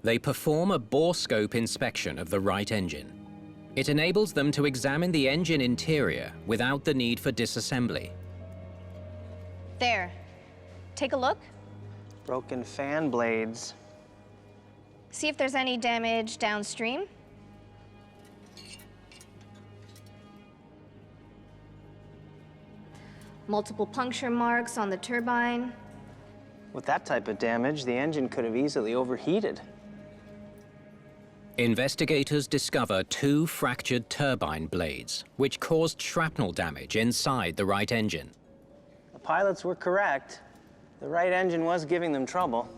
They perform a borescope inspection of the right engine. It enables them to examine the engine interior without the need for disassembly. There. Take a look. Broken fan blades. See if there's any damage downstream. Multiple puncture marks on the turbine. With that type of damage, the engine could have easily overheated. Investigators discover 2 fractured turbine blades, which caused shrapnel damage inside the right engine. The pilots were correct. The right engine was giving them trouble.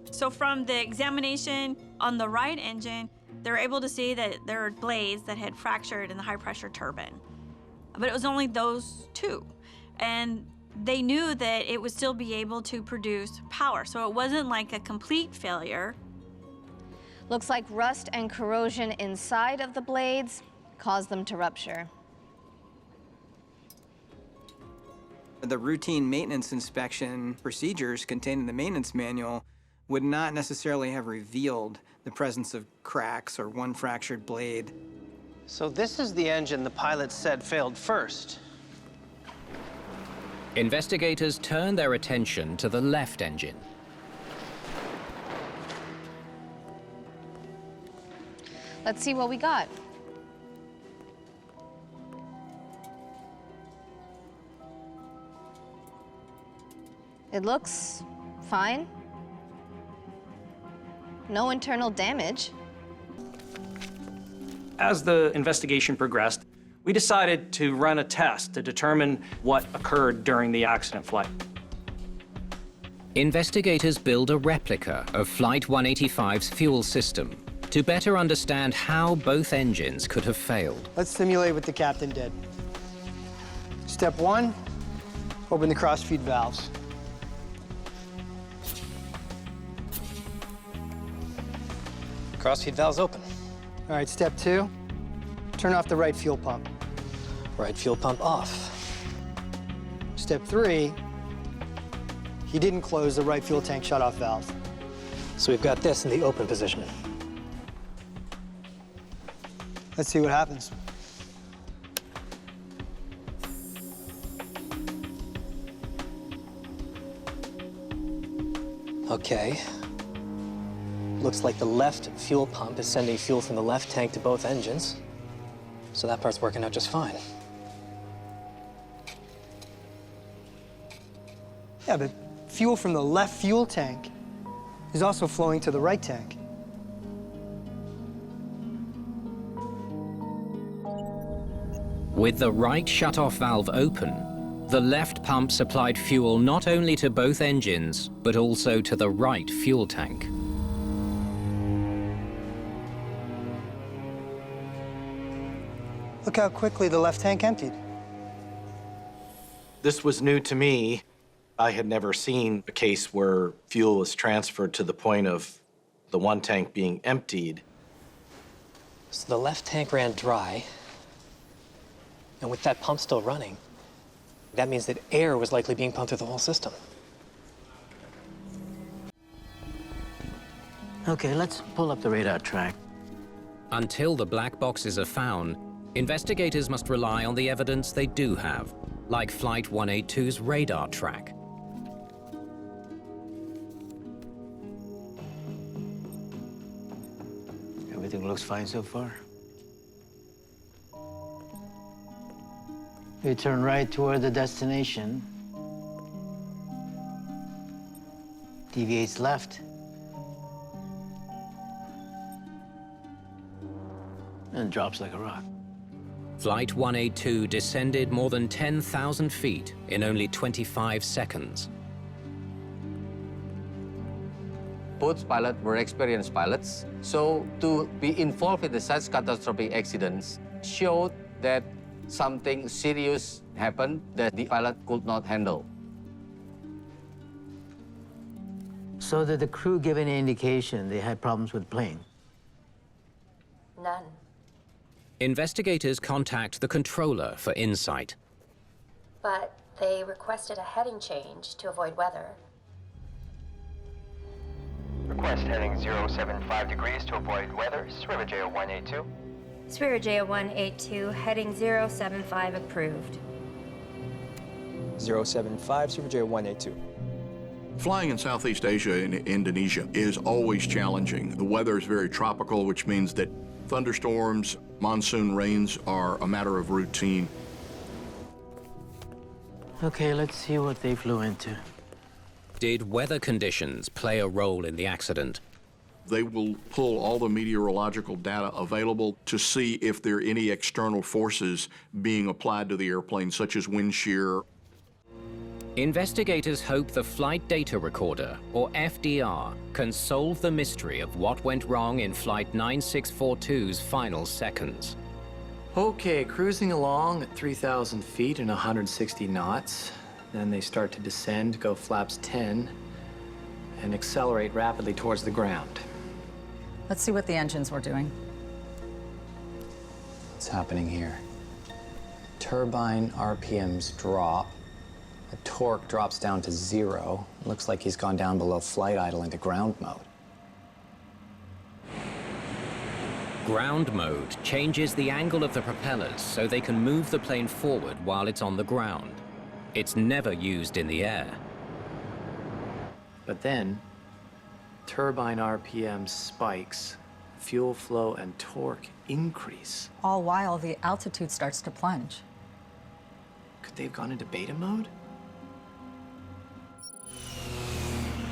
So from the examination on the right engine, they were able to see that there were blades that had fractured in the high-pressure turbine. But it was only those 2. And they knew that it would still be able to produce power. So it wasn't like a complete failure. Looks like rust and corrosion inside of the blades caused them to rupture. The routine maintenance inspection procedures contained in the maintenance manual would not necessarily have revealed the presence of cracks or one fractured blade. So this is the engine the pilots said failed first. Investigators turn their attention to the left engine. Let's see what we got. It looks fine. No internal damage. As the investigation progressed, we decided to run a test to determine what occurred during the accident flight. Investigators build a replica of Flight 185's fuel system to better understand how both engines could have failed. Let's simulate what the captain did. Step 1, open the cross-feed valves. Cross-feed valves open. All right, step 2, turn off the right fuel pump. Right fuel pump off. Step 3, he didn't close the right fuel tank shutoff valve. So we've got this in the open position. Let's see what happens. Okay. Looks like the left fuel pump is sending fuel from the left tank to both engines. So that part's working out just fine. Yeah, but fuel from the left fuel tank is also flowing to the right tank. With the right shutoff valve open, the left pump supplied fuel not only to both engines, but also to the right fuel tank. Look how quickly the left tank emptied. This was new to me. I had never seen a case where fuel was transferred to the point of the one tank being emptied. So the left tank ran dry, and with that pump still running, that means that air was likely being pumped through the whole system. Okay, let's pull up the radar track. Until the black boxes are found, investigators must rely on the evidence they do have, like Flight 182's radar track. Everything looks fine so far. We turn right toward the destination. Deviates left. And drops like a rock. Flight 182 descended more than 10,000 feet in only 25 seconds. Both pilots were experienced pilots, so to be involved in such catastrophic accidents showed that something serious happened that the pilot could not handle. So did the crew give any indication they had problems with the plane? None. Investigators contact the controller for insight. But they requested a heading change to avoid weather. Request heading 075 degrees to avoid weather. Spirit JO 182. Spirit JO 182, heading 075 approved. 075, Super J 182. Flying in Southeast Asia and Indonesia is always challenging. The weather is very tropical, which means that thunderstorms, monsoon rains are a matter of routine. Okay, let's see what they flew into. Did weather conditions play a role in the accident? They will pull all the meteorological data available to see if there are any external forces being applied to the airplane, such as wind shear. Investigators hope the Flight Data Recorder, or FDR, can solve the mystery of what went wrong in Flight 9642's final seconds. Okay, cruising along at 3,000 feet and 160 knots. Then they start to descend, go flaps 10, and accelerate rapidly towards the ground. Let's see what the engines were doing. What's happening here? Turbine RPMs drop. The torque drops down to 0. Looks like he's gone down below flight idle into ground mode. Ground mode changes the angle of the propellers so they can move the plane forward while it's on the ground. It's never used in the air. But then, turbine RPM spikes, fuel flow and torque increase. All while the altitude starts to plunge. Could they have gone into beta mode?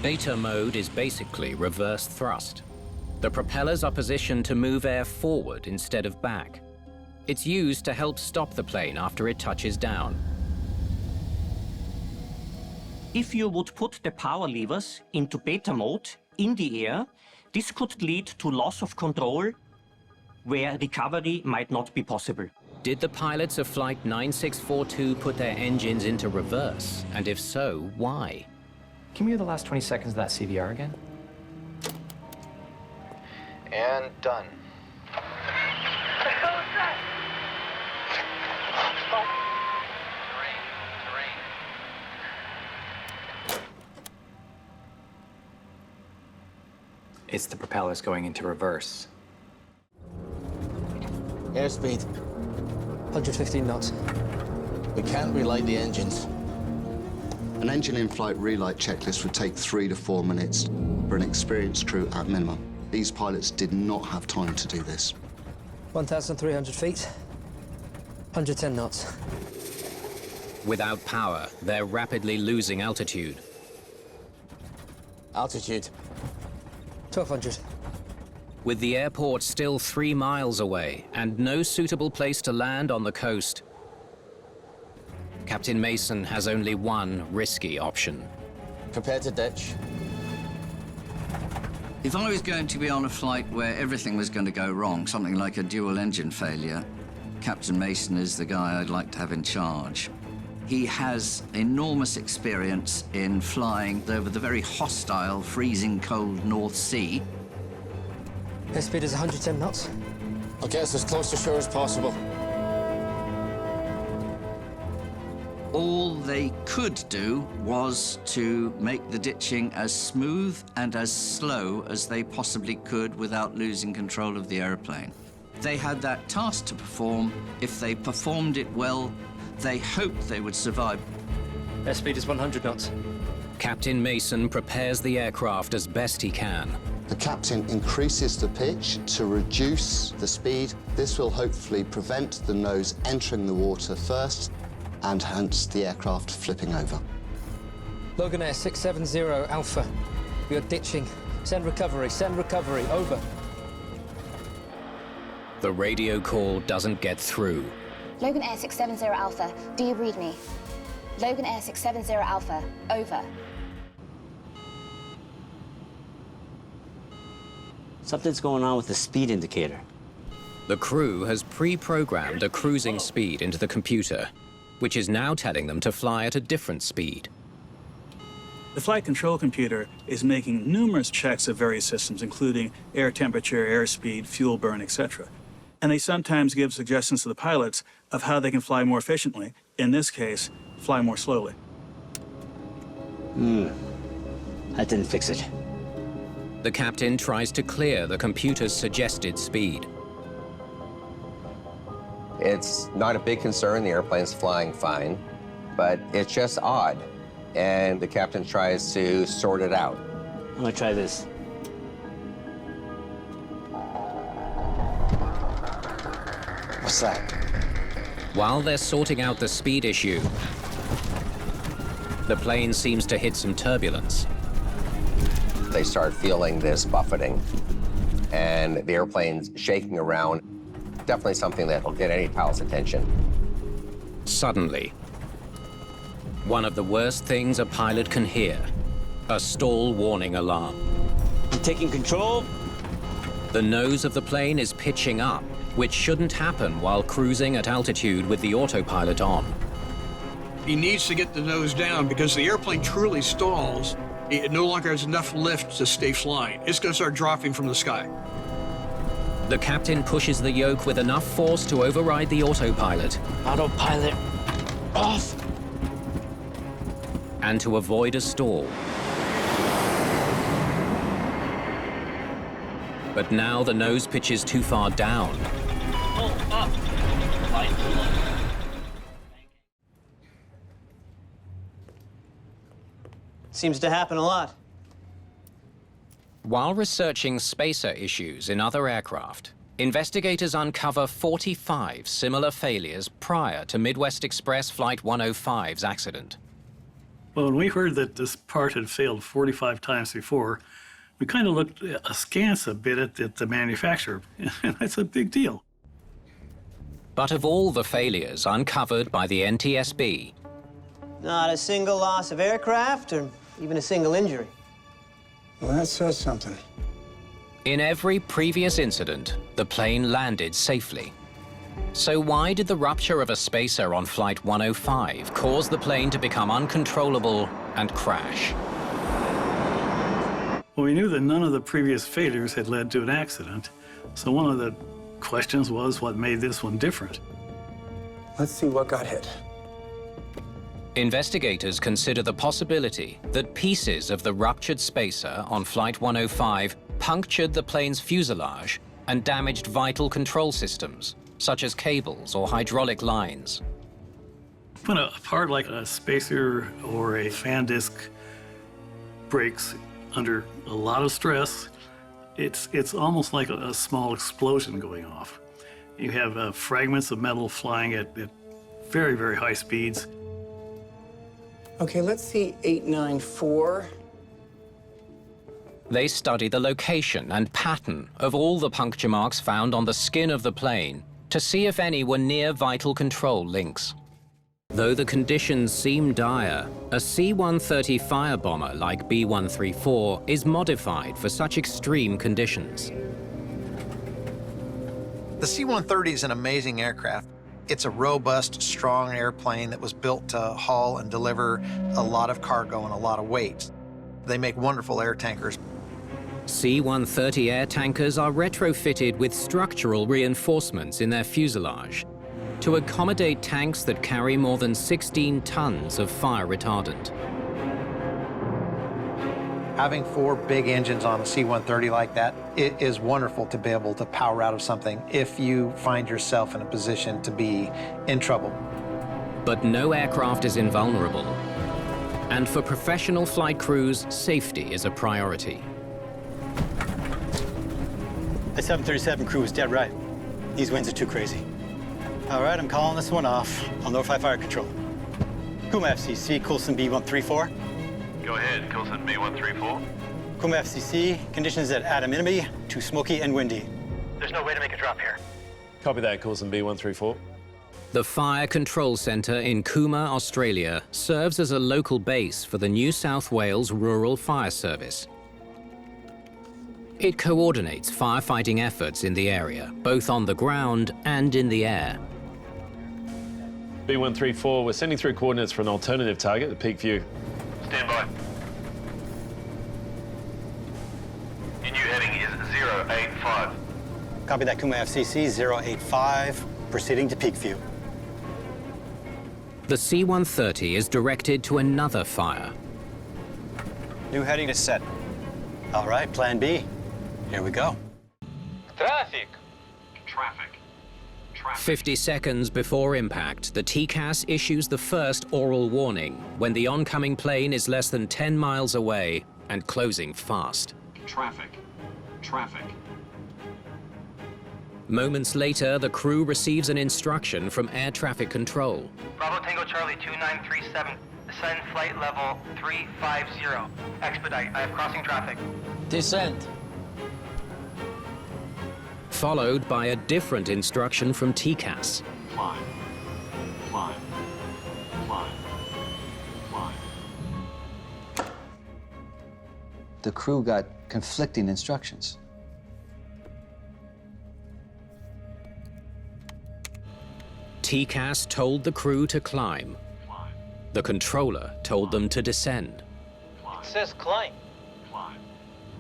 Beta mode is basically reverse thrust. The propellers are positioned to move air forward instead of back. It's used to help stop the plane after it touches down. If you would put the power levers into beta mode in the air, this could lead to loss of control, where recovery might not be possible. Did the pilots of Flight 9642 put their engines into reverse? And if so, why? Can we hear the last 20 seconds of that CVR again? And done. It's the propellers going into reverse. Airspeed. 115 knots. We can't relight the engines. An engine in-flight relight checklist would take 3 to 4 minutes for an experienced crew at minimum. These pilots did not have time to do this. 1,300 feet, 110 knots. Without power, they're rapidly losing altitude. Altitude. 1,200. With the airport still 3 miles away and no suitable place to land on the coast, Captain Mason has only one risky option. Prepare to ditch. If I was going to be on a flight where everything was going to go wrong, something like a dual engine failure, Captain Mason is the guy I'd like to have in charge. He has enormous experience in flying over the very hostile, freezing cold North Sea. Airspeed is 110 knots. I'll get us as close to shore as possible. All they could do was to make the ditching as smooth and as slow as they possibly could without losing control of the airplane. They had that task to perform. If they performed it well, they hoped they would survive. Airspeed is 100 knots. Captain Mason prepares the aircraft as best he can. The captain increases the pitch to reduce the speed. This will hopefully prevent the nose entering the water first and hence the aircraft flipping over. Logan Air 670 Alpha. We are ditching. Send recovery, over. The radio call doesn't get through. Logan Air 670 Alpha, do you read me? Logan Air 670 Alpha, over. Something's going on with the speed indicator. The crew has pre-programmed a cruising speed into the computer, which is now telling them to fly at a different speed. The flight control computer is making numerous checks of various systems, including air temperature, airspeed, fuel burn, etc. And they sometimes give suggestions to the pilots of how they can fly more efficiently. In this case, fly more slowly. That didn't fix it. The captain tries to clear the computer's suggested speed. It's not a big concern, the airplane's flying fine, but it's just odd. And the captain tries to sort it out. I'm gonna try this. What's that? While they're sorting out the speed issue, the plane seems to hit some turbulence. They start feeling this buffeting, and the airplane's shaking around. Definitely something that'll get any pilot's attention. Suddenly, one of the worst things a pilot can hear, a stall warning alarm. I'm taking control. The nose of the plane is pitching up, which shouldn't happen while cruising at altitude with the autopilot on. He needs to get the nose down because the airplane truly stalls. It no longer has enough lift to stay flying. It's going to start dropping from the sky. The captain pushes the yoke with enough force to override the autopilot. Autopilot off. And to avoid a stall. But now the nose pitches too far down. Oh, up. Right. Seems to happen a lot. While researching spacer issues in other aircraft, investigators uncover 45 similar failures prior to Midwest Express Flight 105's accident. Well, when we heard that this part had failed 45 times before, we kind of looked askance a bit at the manufacturer. That's a big deal. But of all the failures uncovered by the NTSB, Not a single loss of aircraft or even a single injury. Well, that says something. in every previous incident, the plane landed safely. So why did the rupture of a spacer on Flight 105 cause the plane to become uncontrollable and crash? Well, we knew that none of the previous failures had led to an accident. So one of the questions was what made this one different. Let's see what got hit. Investigators consider the possibility that pieces of the ruptured spacer on Flight 105 punctured the plane's fuselage and damaged vital control systems, such as cables or hydraulic lines. When a part like a spacer or a fan disc breaks under a lot of stress, it's almost like a small explosion going off. You have fragments of metal flying at very, very high speeds. Okay, let's see 894. They study the location and pattern of all the puncture marks found on the skin of the plane to see if any were near vital control links. Though the conditions seem dire, a C-130 Firebomber like B-134 is modified for such extreme conditions. The C-130 is an amazing aircraft. It's a robust, strong airplane that was built to haul and deliver a lot of cargo and a lot of weight. They make wonderful air tankers. C-130 air tankers are retrofitted with structural reinforcements in their fuselage to accommodate tanks that carry more than 16 tons of fire retardant. Having 4 big engines on a C-130 like that, it is wonderful to be able to power out of something if you find yourself in a position to be in trouble. But no aircraft is invulnerable. And for professional flight crews, safety is a priority. The 737 crew was dead right. These winds are too crazy. All right, I'm calling this one off. I'll notify fire control. Kuma FCC, Coulson B134. Go ahead, Coulson B134. Kuma FCC, conditions at Adaminimi, too smoky and windy. There's no way to make a drop here. Copy that, Coulson B134. The Fire Control Centre in Cooma, Australia, serves as a local base for the New South Wales Rural Fire Service. It coordinates firefighting efforts in the area, both on the ground and in the air. B134, we're sending through coordinates for an alternative target, the Peak View. Stand by. Your new heading is 085. Copy that, Kuma FCC, 085, proceeding to peak view. The C-130 is directed to another fire. New heading is set. All right, plan B. Here we go. Traffic. 50 seconds before impact, the TCAS issues the first oral warning when the oncoming plane is less than 10 miles away and closing fast. Traffic. Moments later, the crew receives an instruction from air traffic control. Bravo Tango Charlie 2937. Descend flight level 350. Expedite. I have crossing traffic. Descend. Followed by a different instruction from TCAS. Climb. The crew got conflicting instructions. TCAS told the crew to climb. The controller told them to descend. It says climb.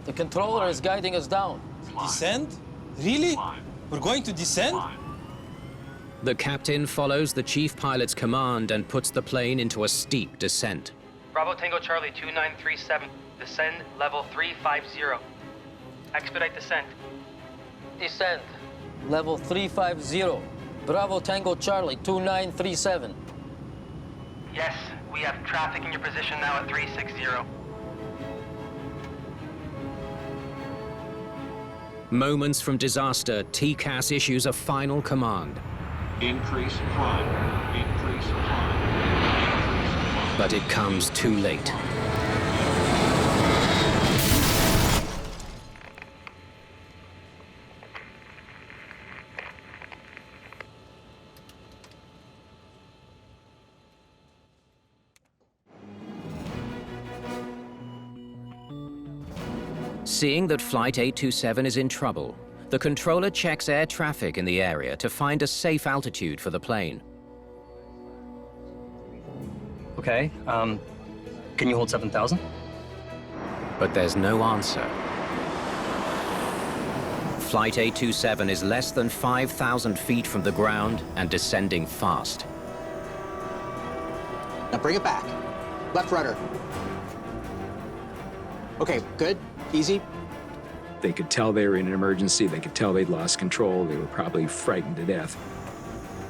The controller is guiding us down. Descend? Really? We're going to descend? The captain follows the chief pilot's command and puts the plane into a steep descent. Bravo Tango Charlie 2937. Descend level 350. Expedite descent. Descend. Level 350. Bravo Tango Charlie 2937. Yes, we have traffic in your position now at 360. Moments from disaster, TCAS issues a final command. Increase climb. But it comes too late. Seeing that Flight 827 is in trouble, the controller checks air traffic in the area to find a safe altitude for the plane. Okay, can you hold 7,000? But there's no answer. Flight 827 is less than 5,000 feet from the ground and descending fast. Now bring it back. Left rudder. Okay, good. Easy. They could tell they were in an emergency. They could tell they'd lost control. They were probably frightened to death.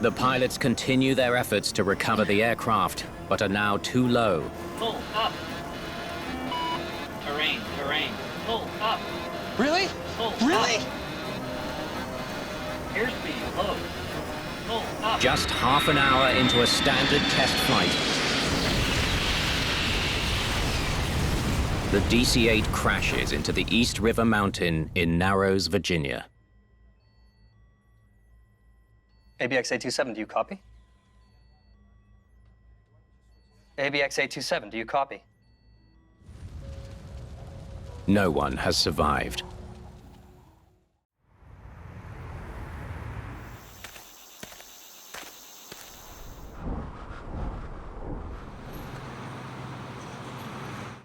The pilots continue their efforts to recover the aircraft, but are now too low. Pull up. Terrain. Pull up. Really? Pull really? Up. Airspeed low. Pull up. Just half an hour into a standard test flight, the DC-8 crashes into the East River Mountain in Narrows, Virginia. ABX 827, do you copy? ABX 827, do you copy? No one has survived.